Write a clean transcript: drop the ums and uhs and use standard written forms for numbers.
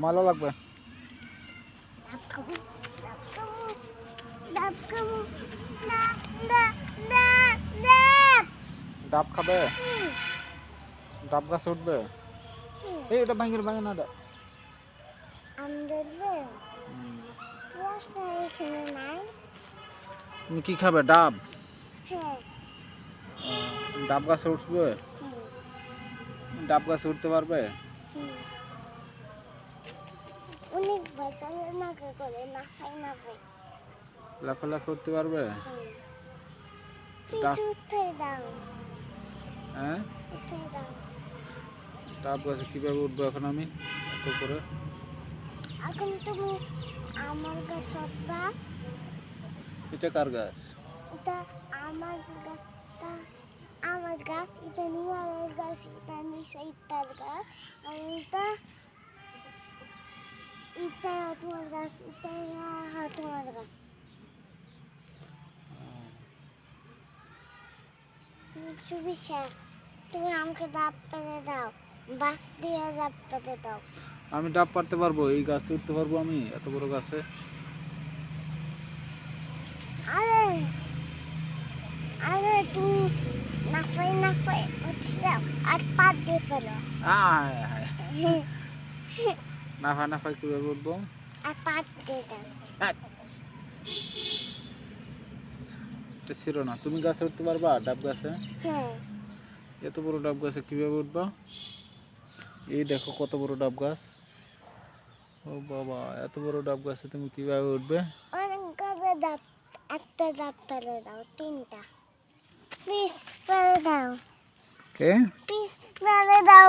ভালো লাগবে। ডাব খাবে? ডাব গাছে উঠবে? এই এটা ভাঙে ভাঙে না এটা। তুমি কি খাবে? ডাব? ডাব গাছে উঠবে? ডাব গাছে উঠতে পারবে? লাফালাফি উঠতে পারবে? হ্যাঁ, ডাব গাছে কিভাবে উঠবো এখন আমি এত করে? এখন তুমি আমার গাছ উঠবা। এটা কার গাছ? এটা আমার গাছটা, আমার গাছ। এটা নিয়ারের গাছ, এটা নিশাইতার গাছ। আর এটা এটা তোমার গাছ, এটা তোমার গাছ। ছবি শেষ। তুমি আমাকে ডাব পেরে দাও, বাস দিয়ে ডাব পেরে দাও। আমি ডাব পারতে পারবো? এই গাছে উঠতে পারবো আমি এত বড় গাছে? আরে আরে তুমি নাফাই হচ্ছে আর পাত দিয়ে ফেলো। আয় হায়, নাফা নাফাই কিভাবে উঠবো? আর পাত দিয়ে দাও। এটা ছিল না। তুমি গাছে উঠতে পারবা? ডাব গাছে? হ্যাঁ। এত বড় ডাব গাছে কিভাবে উঠবা? এই দেখো কত বড় ডাব গাছ। ও বাবা, এত বড় ডাব গাছে তুমি কিভাবে উঠবে? অনেক গাছে ডাব, একটা ডাব ফেলে দাও, তিনটা। প্লিজ ফেলে দাও, কে? প্লিজ ফেলে দাও।